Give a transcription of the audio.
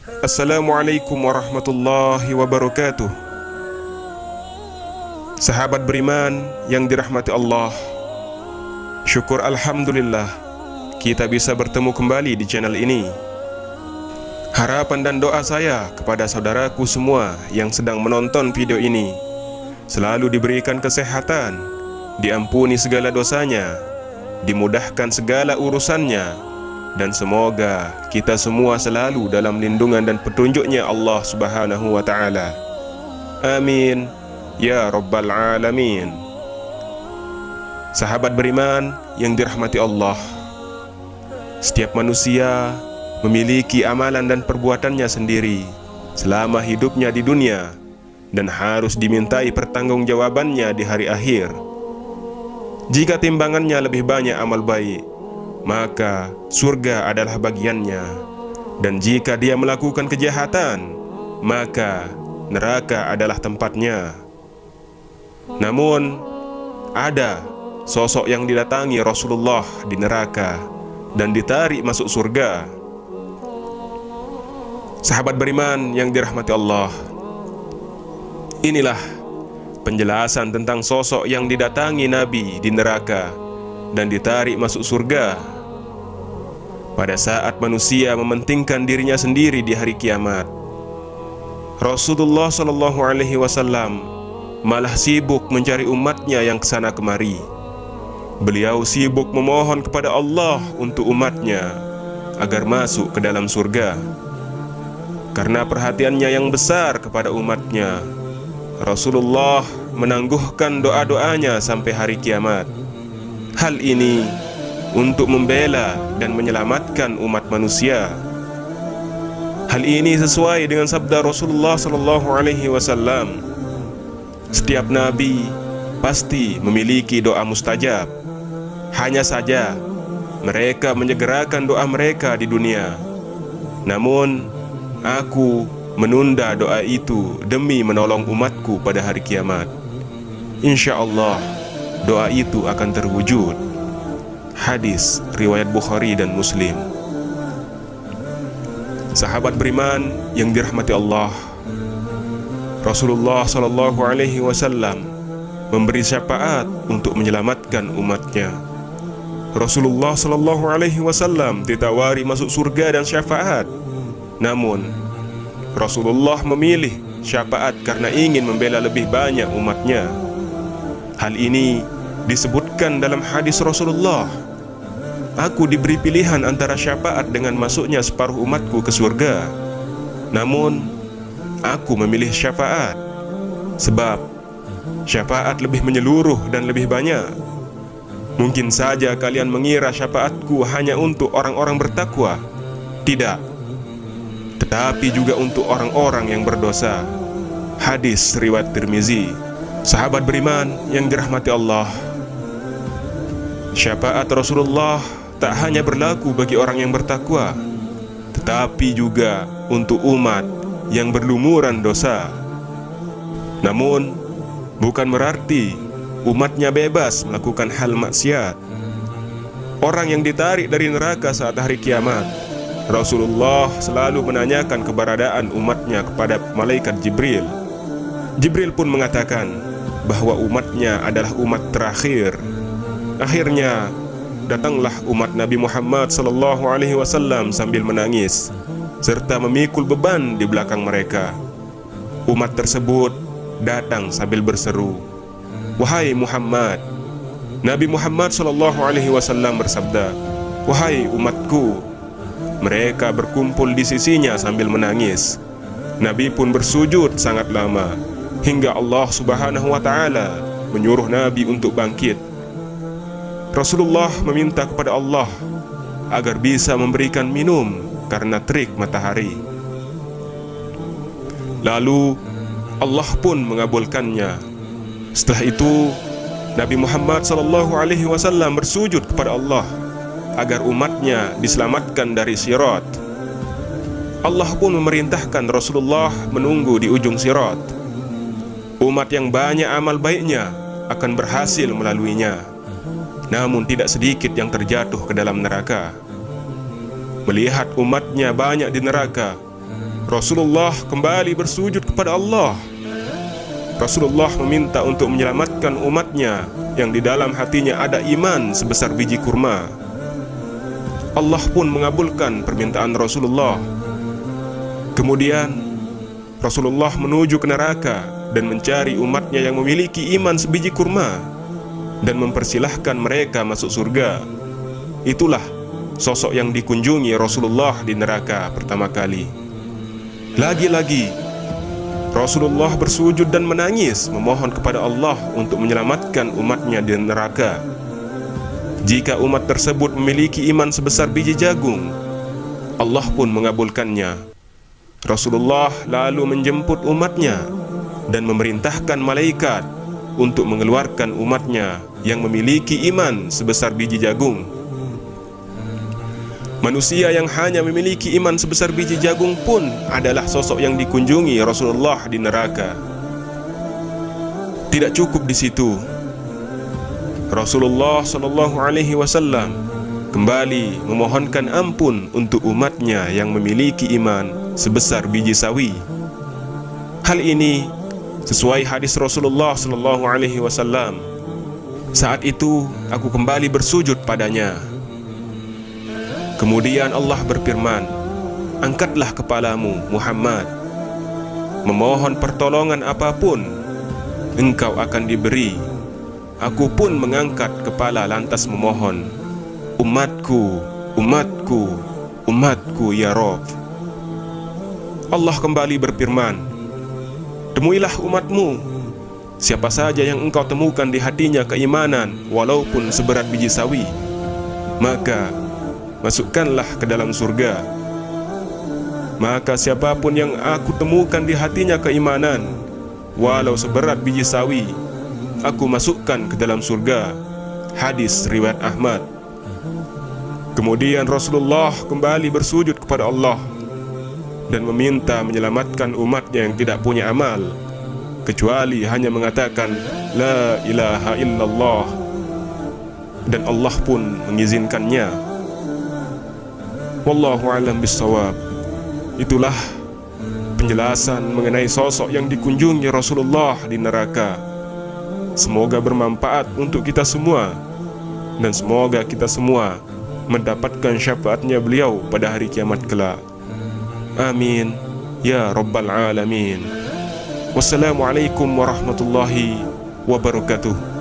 Assalamualaikum warahmatullahi wabarakatuh. Sahabat beriman yang dirahmati Allah, syukur alhamdulillah kita bisa bertemu kembali di channel ini. Harapan dan doa saya kepada saudaraku semua yang sedang menonton video ini selalu diberikan kesehatan, diampuni segala dosanya, dimudahkan segala urusannya, dan semoga kita semua selalu dalam lindungan dan petunjuknya Allah Subhanahu wa ta'ala. Amin ya rabbal alamin. Sahabat beriman yang dirahmati Allah, setiap manusia memiliki amalan dan perbuatannya sendiri selama hidupnya di dunia, dan harus dimintai pertanggungjawabannya di hari akhir. Jika timbangannya lebih banyak amal baik, maka surga adalah bagiannya, dan jika dia melakukan kejahatan, maka neraka adalah tempatnya. Namun ada sosok yang didatangi Rasulullah di neraka dan ditarik masuk surga. Sahabat beriman yang dirahmati Allah, inilah penjelasan tentang sosok yang didatangi Nabi di neraka dan ditarik masuk surga pada saat manusia mementingkan dirinya sendiri di hari kiamat. Rasulullah SAW malah sibuk mencari umatnya yang kesana kemari. Beliau sibuk memohon kepada Allah untuk umatnya agar masuk ke dalam surga. Karena perhatiannya yang besar kepada umatnya, Rasulullah menangguhkan doa-doanya sampai hari kiamat. Hal ini untuk membela dan menyelamatkan umat manusia. Hal ini sesuai dengan sabda Rasulullah SAW. Setiap nabi pasti memiliki doa mustajab. Hanya saja mereka menyegerakan doa mereka di dunia. Namun aku menunda doa itu demi menolong umatku pada hari kiamat. Insya Allah doa itu akan terwujud. Hadis riwayat Bukhari dan Muslim. Sahabat beriman yang dirahmati Allah, Rasulullah SAW memberi syafaat untuk menyelamatkan umatnya. Rasulullah SAW ditawari masuk surga dan syafaat, namun Rasulullah memilih syafaat karena ingin membela lebih banyak umatnya. Hal ini disebutkan dalam hadis Rasulullah, aku diberi pilihan antara syafaat dengan masuknya separuh umatku ke surga, namun aku memilih syafaat, sebab syafaat lebih menyeluruh dan lebih banyak. Mungkin saja kalian mengira syafaatku hanya untuk orang-orang bertakwa. Tidak, tetapi juga untuk orang-orang yang berdosa. Hadis riwayat Tirmizi. Sahabat beriman yang dirahmati Allah, syafaat Rasulullah tak hanya berlaku bagi orang yang bertakwa, tetapi juga untuk umat yang berlumuran dosa. Namun bukan berarti umatnya bebas melakukan hal maksiat. Orang yang ditarik dari neraka saat hari kiamat, Rasulullah selalu menanyakan keberadaan umatnya kepada malaikat Jibril. Jibril pun mengatakan bahwa umatnya adalah umat terakhir. Akhirnya datanglah umat Nabi Muhammad SAW sambil menangis serta memikul beban di belakang mereka. Umat tersebut datang sambil berseru, "Wahai Muhammad." Nabi Muhammad SAW bersabda, "Wahai umatku." Mereka berkumpul di sisinya sambil menangis. Nabi pun bersujud sangat lama hingga Allah Subhanahu wa ta'ala menyuruh Nabi untuk bangkit. Rasulullah meminta kepada Allah agar bisa memberikan minum karena terik matahari. Lalu Allah pun mengabulkannya. Setelah itu Nabi Muhammad SAW bersujud kepada Allah agar umatnya diselamatkan dari sirat. Allah pun memerintahkan Rasulullah menunggu di ujung sirat. Umat yang banyak amal baiknya akan berhasil melaluinya, namun tidak sedikit yang terjatuh ke dalam neraka. Melihat umatnya banyak di neraka, Rasulullah kembali bersujud kepada Allah. Rasulullah meminta untuk menyelamatkan umatnya yang di dalam hatinya ada iman sebesar biji kurma. Allah pun mengabulkan permintaan Rasulullah. Kemudian Rasulullah menuju ke neraka dan mencari umatnya yang memiliki iman sebiji kurma dan mempersilahkan mereka masuk surga. Itulah sosok yang dikunjungi Rasulullah di neraka pertama kali. Lagi-lagi Rasulullah bersujud dan menangis memohon kepada Allah untuk menyelamatkan umatnya di neraka. Jika umat tersebut memiliki iman sebesar biji jagung, Allah pun mengabulkannya. Rasulullah lalu menjemput umatnya dan memerintahkan malaikat untuk mengeluarkan umatnya yang memiliki iman sebesar biji jagung. Manusia yang hanya memiliki iman sebesar biji jagung pun adalah sosok yang dikunjungi Rasulullah di neraka. Tidak cukup di situ, Rasulullah SAW kembali memohonkan ampun untuk umatnya yang memiliki iman sebesar biji sawi. Hal ini sesuai hadis Rasulullah SAW. Saat itu aku kembali bersujud padanya. Kemudian Allah berfirman, "Angkatlah kepalamu, Muhammad. Memohon pertolongan apapun, engkau akan diberi." Aku pun mengangkat kepala lantas memohon, "Umatku, umatku, umatku ya Rabb." Allah kembali berfirman, "Temuilah umatmu. Siapa saja yang engkau temukan di hatinya keimanan walaupun seberat biji sawi, maka masukkanlah ke dalam surga. Maka siapapun yang aku temukan di hatinya keimanan walau seberat biji sawi, aku masukkan ke dalam surga." Hadis riwayat Ahmad. Kemudian Rasulullah kembali bersujud kepada Allah dan meminta menyelamatkan umatnya yang tidak punya amal kecuali hanya mengatakan la ilaha illallah, dan Allah pun mengizinkannya. Wallahu a'lam bishawab. Itulah penjelasan mengenai sosok yang dikunjungi Rasulullah di neraka. Semoga bermanfaat untuk kita semua, dan semoga kita semua mendapatkan syafaatnya beliau pada hari kiamat kelak. Amin ya rabbal alamin. Wassalamualaikum warahmatullahi wabarakatuh.